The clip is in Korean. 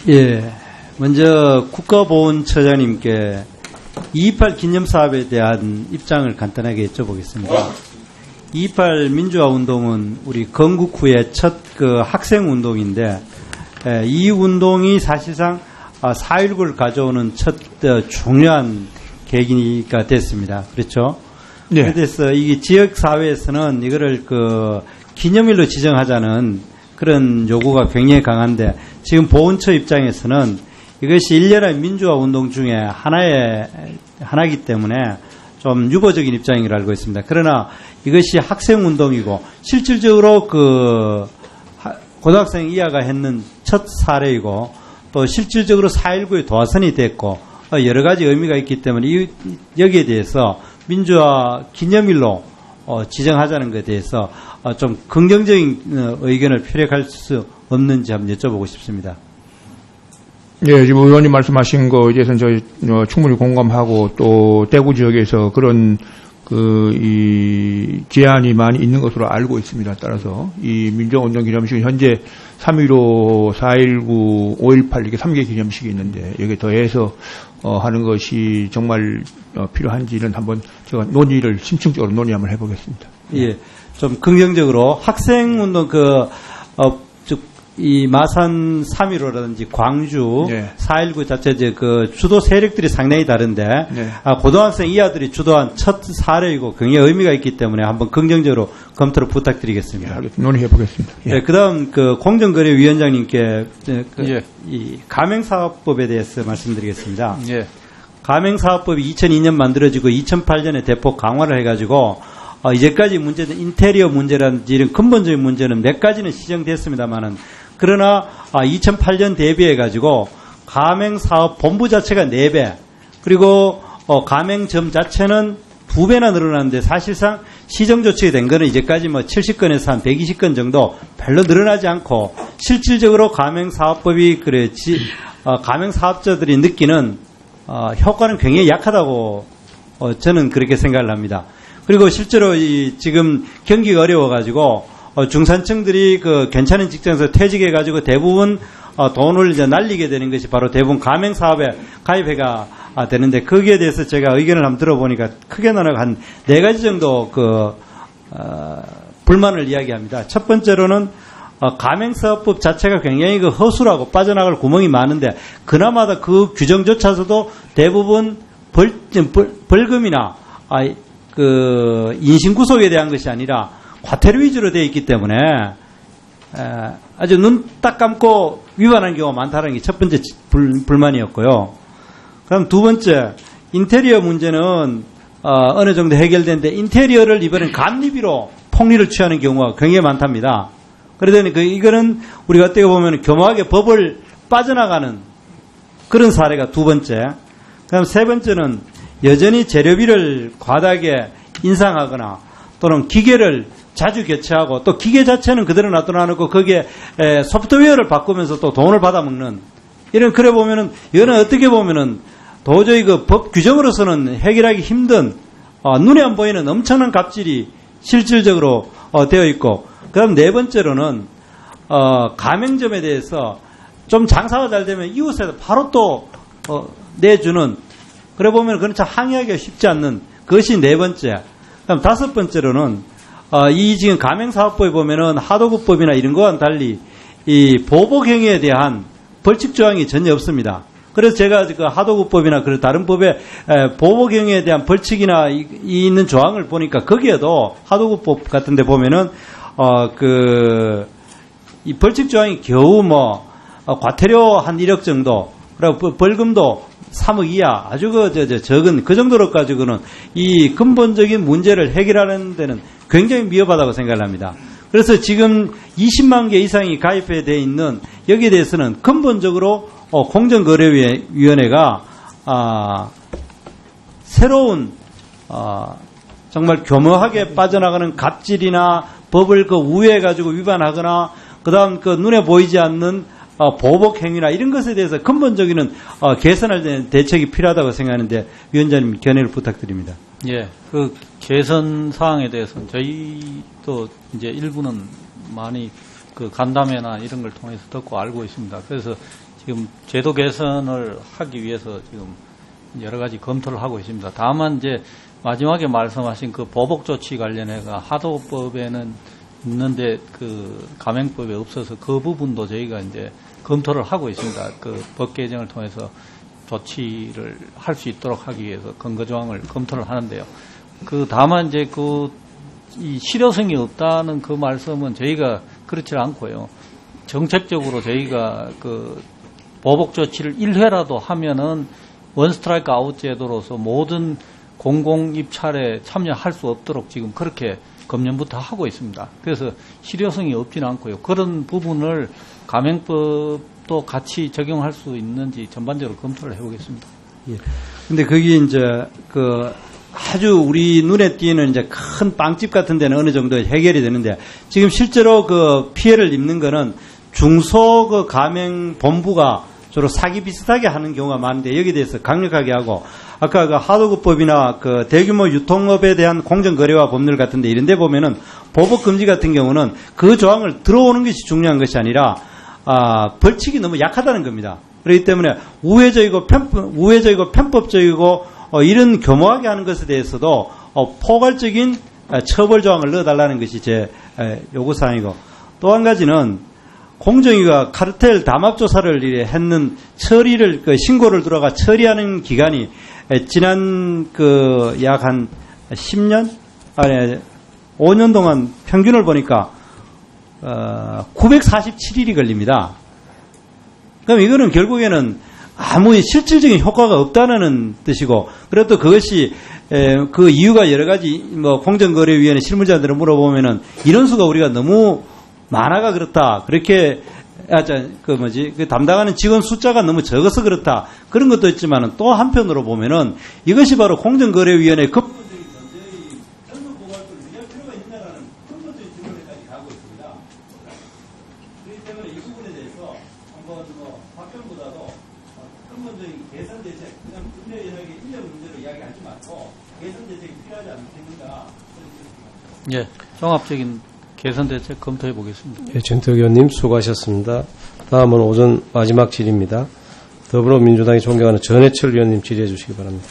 예, 먼저 국가보훈처장님께 2.28 기념사업에 대한 입장을 간단하게 여쭤보겠습니다. 2.28 민주화운동은 우리 건국 후에 첫 학생운동인데, 이 운동이 사실상 4.19를 가져오는 첫 중요한 계기가 됐습니다. 그렇죠? 네. 그래서 이게 지역사회에서는 이거를 기념일로 지정하자는 그런 요구가 굉장히 강한데, 지금 보훈처 입장에서는 이것이 일련의 민주화 운동 중에 하나이기 때문에 좀 유보적인 입장인 걸 알고 있습니다. 그러나 이것이 학생 운동이고 실질적으로 고등학생 이하가 했는 첫 사례이고 또 실질적으로 4.19의 도화선이 됐고 여러 가지 의미가 있기 때문에 여기에 대해서 민주화 기념일로 지정하자는 것에 대해서 좀 긍정적인 의견을 표력할 수 없는지 한번 여쭤보고 싶습니다. 예, 지금 의원님 말씀하신 거에 대해서는 저희 충분히 공감하고 또 대구 지역에서 그런 이 제한이 많이 있는 것으로 알고 있습니다. 따라서 이 민주화운동 기념식은 현재 3.15, 4.19, 5.18 이렇게 3개 기념식이 있는데 여기에 더해서 하는 것이 정말 필요한지는 한번 제가 논의를 심층적으로 논의 한번 해보겠습니다. 예, 좀 긍정적으로 학생운동 이 마산 3.15라든지 광주 네. 4.19 자체 주도 세력들이 상당히 다른데 네. 고등학생 이하들이 주도한 첫 사례이고 굉장히 의미가 있기 때문에 한번 긍정적으로 검토를 부탁드리겠습니다. 예, 논의해 보겠습니다. 예. 네, 그다음 공정거래위원장님께 예. 이 가맹사업법에 대해서 말씀드리겠습니다. 예. 가맹사업법이 2002년 만들어지고 2008년에 대폭 강화를 해가지고 이제까지 문제는 인테리어 문제라든지 이런 근본적인 문제는 몇 가지는 시정됐습니다만은 그러나 2008년 대비해가지고 가맹사업 본부 자체가 4배 그리고 가맹점 자체는 2배나 늘어났는데 사실상 시정조치가 된 거는 이제까지 70건에서 한 120건 정도 별로 늘어나지 않고 실질적으로 가맹사업법이 가맹사업자들이 느끼는 효과는 굉장히 약하다고 저는 그렇게 생각을 합니다. 그리고 실제로 지금 경기가 어려워가지고 중산층들이 괜찮은 직장에서 퇴직해가지고 대부분 돈을 이제 날리게 되는 것이 바로 대부분 가맹사업에 가입해가 되는데 거기에 대해서 제가 의견을 한번 들어보니까 크게 나눠 한 4가지 정도 불만을 이야기합니다. 첫 번째로는 가맹사업법 자체가 굉장히 허술하고 빠져나갈 구멍이 많은데 그나마도 그 규정조차서도 대부분 벌금이나 인신구속에 대한 것이 아니라 과태료 위주로 되어 있기 때문에 아주 눈 딱 감고 위반하는 경우가 많다는 게 첫 번째 불만이었고요. 그럼 두 번째, 인테리어 문제는 어느 정도 해결되는데 인테리어를 이번엔 감리비로 폭리를 취하는 경우가 굉장히 많답니다. 그러더니 이거는 우리가 어떻게 보면 교묘하게 법을 빠져나가는 그런 사례가 두 번째. 그럼 세 번째는 여전히 재료비를 과다하게 인상하거나 또는 기계를 자주 교체하고 또 기계 자체는 그대로 놔둬놓고 거기에 소프트웨어를 바꾸면서 또 돈을 받아먹는 이런 그래 보면은 이거는 어떻게 보면은 도저히 법 규정으로서는 해결하기 힘든 눈에 안 보이는 엄청난 갑질이 실질적으로 되어 있고 그다음 네 번째로는 가맹점에 대해서 좀 장사가 잘 되면 이웃에서 바로 또 내주는 그래 보면 그건 참 항의하기가 쉽지 않는 그것이 네 번째. 그다음 다섯 번째로는 이 지금 가맹사업법에 보면은 하도급법이나 이런 거와는 달리 이 보복 행위에 대한 벌칙 조항이 전혀 없습니다. 그래서 제가 하도급법이나 그런 다른 법에 보복 행위에 대한 벌칙이나 있는 조항을 보니까 거기에도 하도급법 같은데 보면은 이 벌칙 조항이 겨우 과태료 한 1억 정도 그리고 벌금도 3억 이하 아주 적은 그 정도로 가지고는 이 근본적인 문제를 해결하는 데는 굉장히 미흡하다고 생각을 합니다. 그래서 지금 20만 개 이상이 가입해 되어 있는 여기에 대해서는 근본적으로 공정거래위원회가 새로운 정말 교묘하게 빠져나가는 갑질이나 법을 우회해 가지고 위반하거나 그다음 눈에 보이지 않는 보복 행위나 이런 것에 대해서 근본적인 개선할 대책이 필요하다고 생각하는데 위원장님 견해를 부탁드립니다. 예, 개선 사항에 대해서는 저희도 이제 일부는 많이 간담회나 이런 걸 통해서 듣고 알고 있습니다. 그래서 지금 제도 개선을 하기 위해서 지금 여러 가지 검토를 하고 있습니다. 다만 이제 마지막에 말씀하신 그 보복 조치 관련해가 하도법에는 있는데 그 가맹법에 없어서 그 부분도 저희가 이제 검토를 하고 있습니다. 그 법 개정을 통해서 조치를 할 수 있도록 하기 위해서 근거 조항을 검토를 하는데요. 그 다만 이제 이 실효성이 없다는 그 말씀은 저희가 그렇지 않고요. 정책적으로 저희가 그 보복 조치를 1회라도 하면은 원 스트라이크 아웃 제도로서 모든 공공 입찰에 참여할 수 없도록 지금 그렇게 금년부터 하고 있습니다. 그래서 실효성이 없지는 않고요. 그런 부분을 가맹법도 같이 적용할 수 있는지 전반적으로 검토를 해보겠습니다. 예. 근데 거기 이제 아주 우리 눈에 띄는 이제 큰 빵집 같은 데는 어느 정도 해결이 되는데 지금 실제로 그 피해를 입는 거는 중소 그 가맹 본부가 주로 사기 비슷하게 하는 경우가 많은데 여기에 대해서 강력하게 하고 아까 그 하도급법이나 그 대규모 유통업에 대한 공정거래와 법률 같은데 이런 데 보면은 보복 금지 같은 경우는 그 조항을 들어오는 것이 중요한 것이 아니라 벌칙이 너무 약하다는 겁니다. 그렇기 때문에 우회적이고 편법적이고 이런 교모하게 하는 것에 대해서도 포괄적인 처벌 조항을 넣어달라는 것이 제 요구사항이고 또 한 가지는 공정위가 카르텔 담합 조사를 했는 처리를 신고를 들어가 처리하는 기간이 지난 약 한 10년 아니 5년 동안 평균을 보니까 947일이 걸립니다. 그럼 이거는 결국에는 아무 실질적인 효과가 없다는 뜻이고 그래도 그것이 그 이유가 여러 가지 공정거래위원회 실무자들을 물어보면은 인원수가 우리가 너무 많아가 그렇다. 그렇게 담당하는 직원 숫자가 너무 적어서 그렇다. 그런 것도 있지만은 또 한편으로 보면은 이것이 바로 공정거래위원회 근본적인 문제의 전속 보관권을 위할 필요가 있느냐라는 근본적인 질문에까지 가고 있습니다. 그렇기 때문에 이 부분에 대해서 한번 박정보다도 근본적인 개선 대책, 그냥 인력 연역의 인력 문제로 이야기하지 말고 개선 대책이 필요하지 않겠는가? 예, 종합적인 개선 대책 검토해 보겠습니다. 예, 전태욱 의원님 수고하셨습니다. 다음은 오전 마지막 질의입니다. 더불어민주당이 존경하는 전해철 의원님 질의해 주시기 바랍니다.